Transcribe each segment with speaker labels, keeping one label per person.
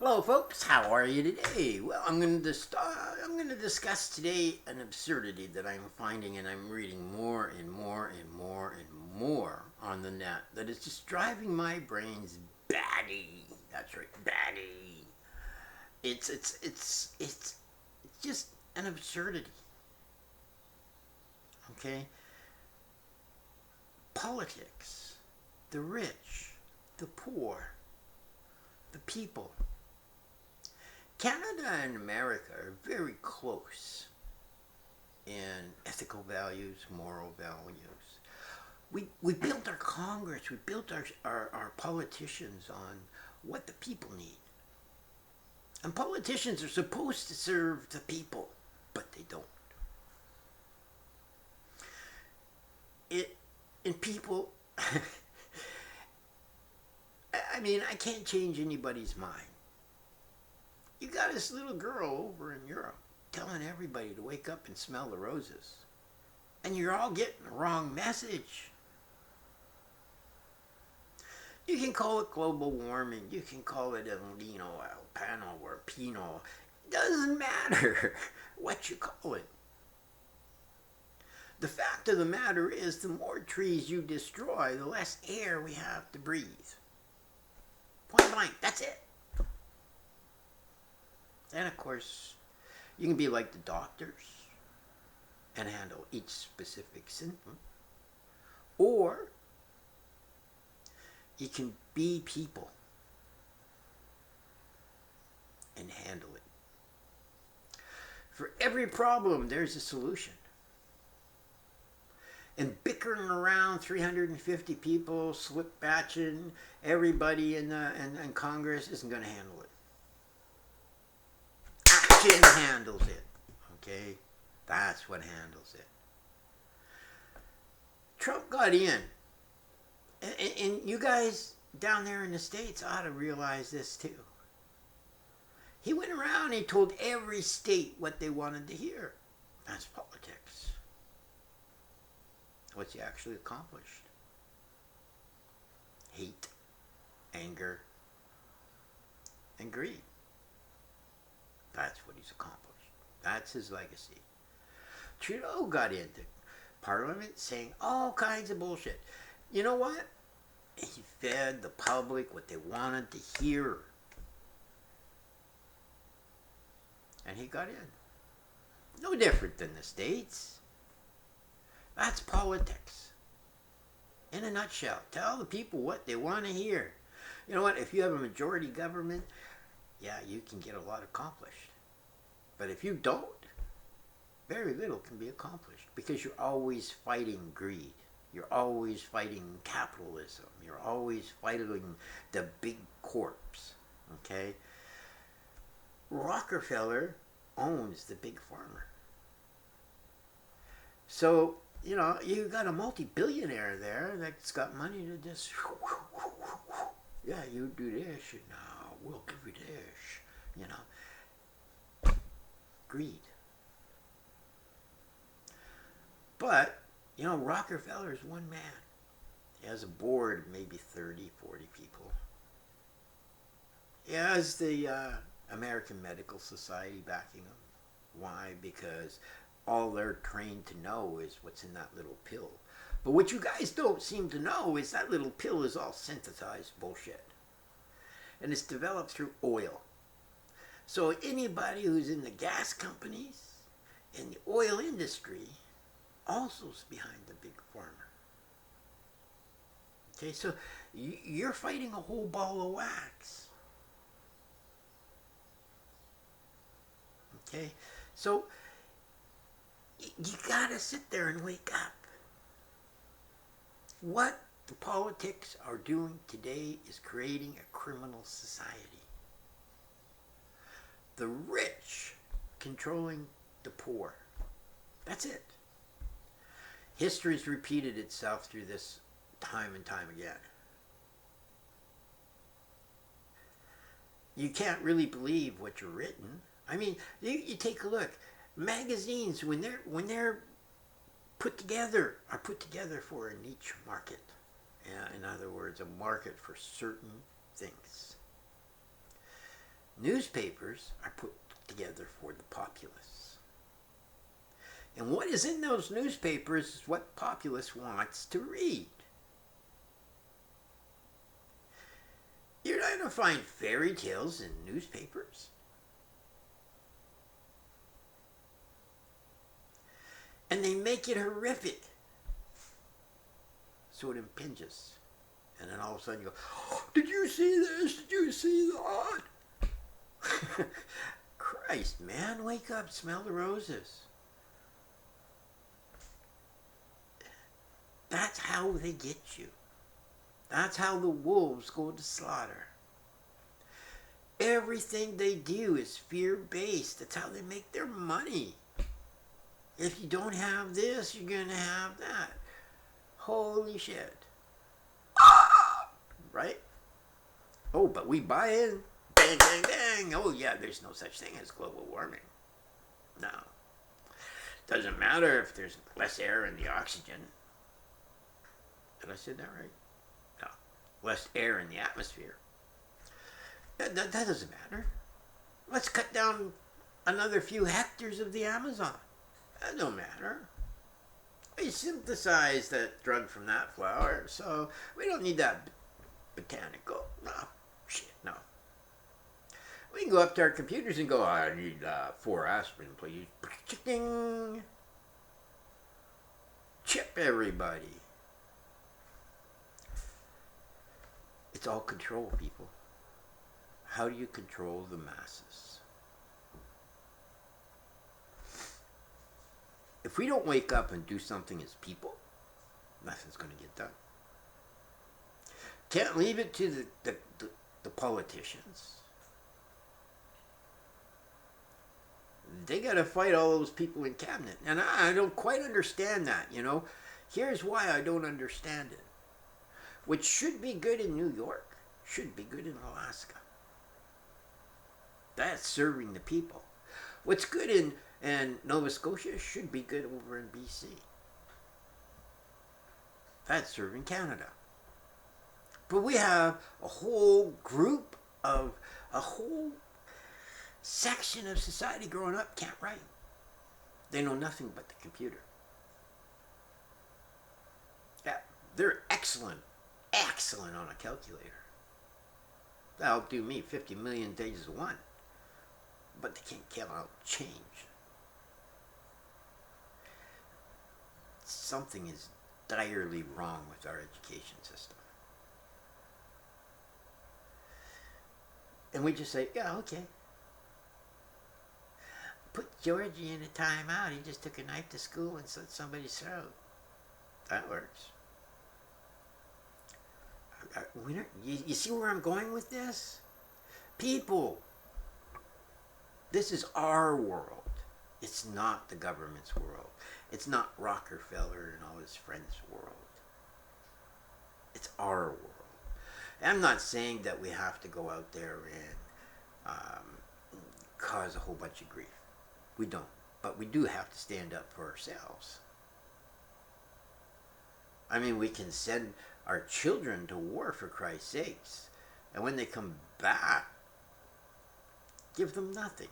Speaker 1: Hello, folks. How are you today? Well, I'm going to discuss today an absurdity that I'm finding, and I'm reading more and more and more and more on the net that is just driving my brains batty. That's right, batty. It's just an absurdity. Okay, politics, the rich, the poor, the people. Canada and America are very close in ethical values, moral values. We built our Congress, we built our politicians on what the people need. And politicians are supposed to serve the people, but they don't. And people, I can't change anybody's mind. You got this little girl over in Europe telling everybody to wake up and smell the roses. And you're all getting the wrong message. You can call it global warming. You can call it El Nino, El Pano, or Pino. It doesn't matter what you call it. The fact of the matter is, the more trees you destroy, the less air we have to breathe. Point blank, that's it. And of course, you can be like the doctors and handle each specific symptom. Or you can be people and handle it. For every problem, there's a solution. And bickering around 350 people, slip batching everybody in Congress isn't going to handle it. Action handles it. Okay? That's what handles it. Trump got in. And you guys down there in the States ought to realize this too. He went around and he told every state what they wanted to hear. That's politics. What's he actually accomplished? Hate, anger, and greed. That's what he's accomplished. That's his legacy. Trudeau got into Parliament saying all kinds of bullshit. You know what? He fed the public what they wanted to hear. And he got in. No different than the States. That's politics. In a nutshell. Tell the people what they want to hear. You know what? If you have a majority government, yeah, you can get a lot accomplished. But if you don't, very little can be accomplished because you're always fighting greed. You're always fighting capitalism. You're always fighting the big corps. Okay? Rockefeller owns the big farmer. So, you got a multi-billionaire there that's got money to just, yeah, you do this, and we'll give you this, Greed. But, Rockefeller's one man. He has a board of maybe 30, 40 people. He has the American Medical Society backing him. Why? Because all they're trained to know is what's in that little pill. But what you guys don't seem to know is that little pill is all synthesized bullshit. And it's developed through oil. So anybody who's in the gas companies and the oil industry also is behind the big farmer. Okay, so you're fighting a whole ball of wax. Okay, so you gotta sit there and wake up. What the politics are doing today is creating a criminal society. The rich controlling the poor. That's it. History's repeated itself through this time and time again. You can't really believe what you're written. You take a look. Magazines, when they're put together, are put together for a niche market. In other words, a market for certain things. Newspapers are put together for the populace. And what is in those newspapers is what the populace wants to read. You're not going to find fairy tales in newspapers. And they make it horrific. So it impinges. And then all of a sudden you go, oh, did you see this? Did you see that? Christ, man, wake up, smell the roses. That's how they get you. That's how the wolves go to slaughter. Everything they do is fear-based. That's how they make their money. If you don't have this, you're going to have that. Holy shit. Ah! Right? Oh, but we buy in. Bang, bang, bang. Oh, yeah, there's no such thing as global warming. No. Doesn't matter if there's less air in the oxygen. Did I say that right? No. Less air in the atmosphere. That doesn't matter. Let's cut down another few hectares of the Amazon. That don't matter. We synthesize that drug from that flower, so we don't need that botanical. No. Shit, no. We can go up to our computers and go, I need 4 aspirin, please. Ding. Chip everybody. It's all control, people. How do you control the masses? If we don't wake up and do something as people, nothing's going to get done. Can't leave it to the politicians. They got to fight all those people in cabinet. And I don't quite understand that, you know. Here's why I don't understand it. What should be good in New York should be good in Alaska. That's serving the people. What's good in Nova Scotia should be good over in BC. That's serving Canada. But we have a whole group of, a whole section of society growing up can't write. They know nothing but the computer. Yeah, they're excellent on a calculator. That'll do me 50 million days of one. But they can't count out change. Something is direly wrong with our education system. And we just say, yeah, okay. Put Georgie in a timeout. He just took a knife to school and slit somebody's throat. That works. You see where I'm going with this? People, this is our world. It's not the government's world. It's not Rockefeller and all his friends' world. It's our world. I'm not saying that we have to go out there and cause a whole bunch of grief. We don't. But we do have to stand up for ourselves. I mean, we can send our children to war for Christ's sakes. And when they come back, give them nothing.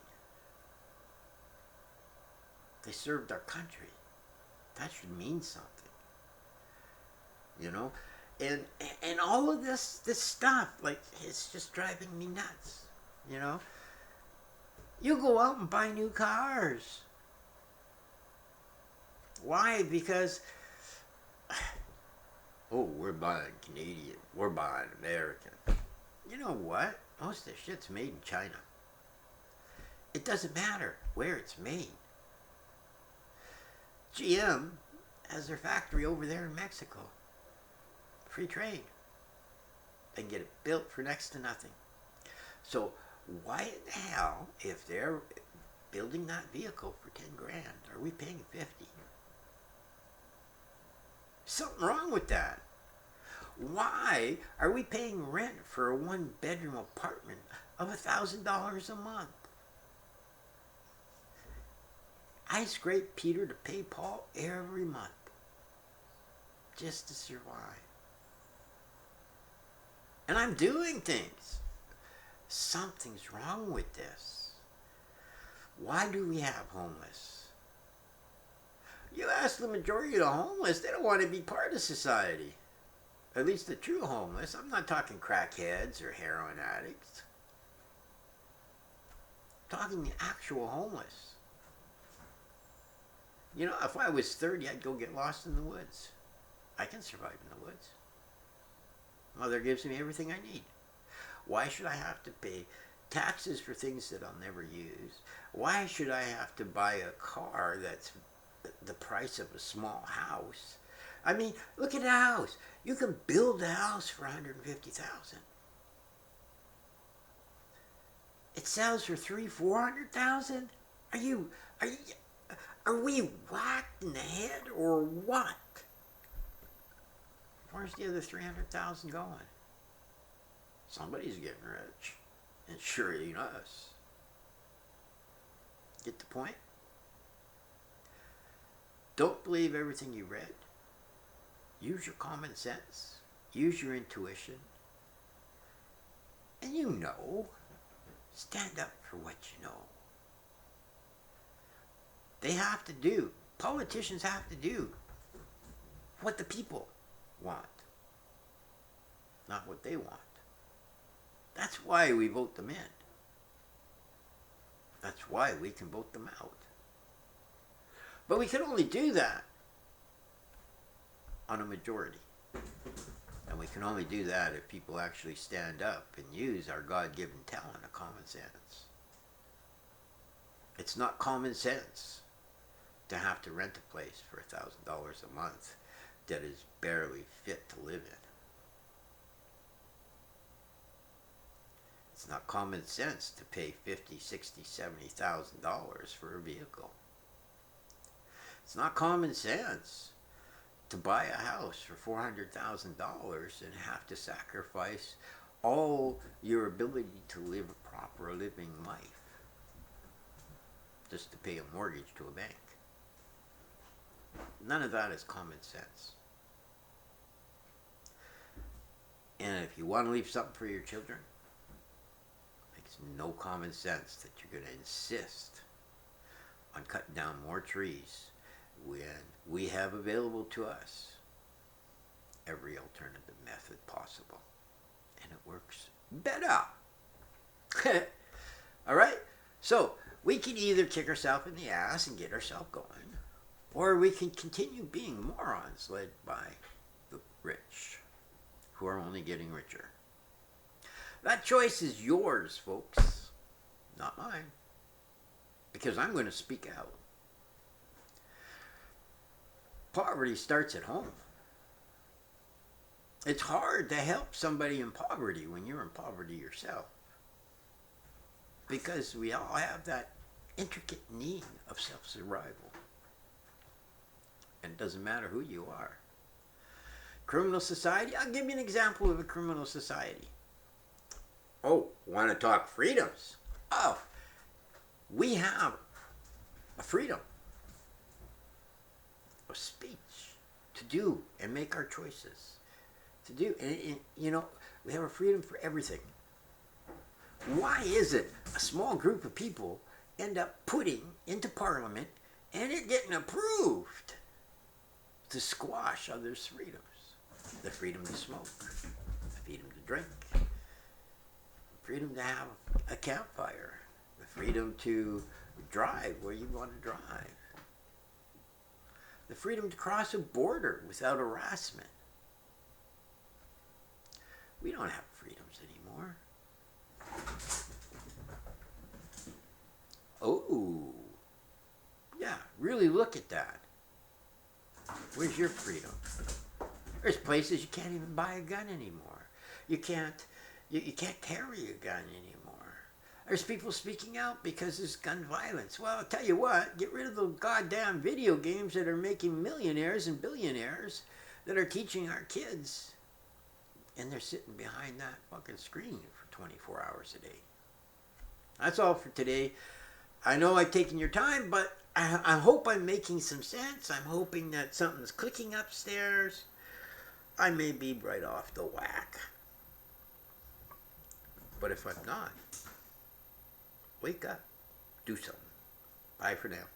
Speaker 1: They served our country. That should mean something. You know? And all of this stuff, like, it's just driving me nuts. You know? You go out and buy new cars. Why? Because, oh, we're buying Canadian. We're buying American. You know what? Most of the shit's made in China. It doesn't matter where it's made. GM has their factory over there in Mexico. Free trade. They can get it built for next to nothing. So why in the hell, if they're building that vehicle for 10 grand, are we paying 50? Something wrong with that. Why are we paying rent for a 1-bedroom apartment of $1,000 a month? I scrape Peter to pay Paul every month just to survive. And I'm doing things. Something's wrong with this. Why do we have homeless? You ask the majority of the homeless, they don't want to be part of society. At least the true homeless. I'm not talking crackheads or heroin addicts. I'm talking the actual homeless. You know, if I was 30, I'd go get lost in the woods. I can survive in the woods. Mother gives me everything I need. Why should I have to pay taxes for things that I'll never use? Why should I have to buy a car that's the price of a small house? I mean, look at a house. You can build a house for $150,000. It sells for $300,000-$400,000. Are we whacked in the head or what? Where's the other $300,000 going? Somebody's getting rich, and sure ain't us. Get the point? Don't believe everything you read. Use your common sense. Use your intuition. And you know. Stand up for what you know. They have to do. Politicians have to do what the people want. Not what they want. That's why we vote them in. That's why we can vote them out. But we can only do that on a majority. And we can only do that if people actually stand up and use our God-given talent of common sense. It's not common sense to have to rent a place for $1,000 a month that is barely fit to live in. It's not common sense to pay $50,000, $60,000, $70,000 for a vehicle. It's not common sense to buy a house for $400,000 and have to sacrifice all your ability to live a proper living life just to pay a mortgage to a bank. None of that is common sense. And if you want to leave something for your children, it makes no common sense that you're going to insist on cutting down more trees when we have available to us every alternative method possible. And it works better. All right? So, we can either kick ourselves in the ass and get ourselves going, or we can continue being morons led by the rich, who are only getting richer. That choice is yours, folks, not mine, because I'm going to speak out. Poverty starts at home. It's hard to help somebody in poverty when you're in poverty yourself, because we all have that intricate need of self-survival. And it doesn't matter who you are. Criminal society, I'll give you an example of a criminal society. Oh, want to talk freedoms? Oh, we have a freedom of speech to do and make our choices. To do, and you know, we have a freedom for everything. Why is it a small group of people end up putting into Parliament and it getting approved to squash others' freedoms? The freedom to smoke, the freedom to drink, the freedom to have a campfire, the freedom to drive where you want to drive, the freedom to cross a border without harassment. We don't have freedoms anymore. Oh, yeah, really look at that. Where's your freedom? There's places you can't even buy a gun anymore. You can't carry a gun anymore. There's people speaking out because there's gun violence. Well, I'll tell you what, get rid of the goddamn video games that are making millionaires and billionaires that are teaching our kids. And they're sitting behind that fucking screen for 24 hours a day. That's all for today. I know I've taken your time, but I hope I'm making some sense. I'm hoping that something's clicking upstairs. I may be right off the whack. But if I'm not, wake up. Do something. Bye for now.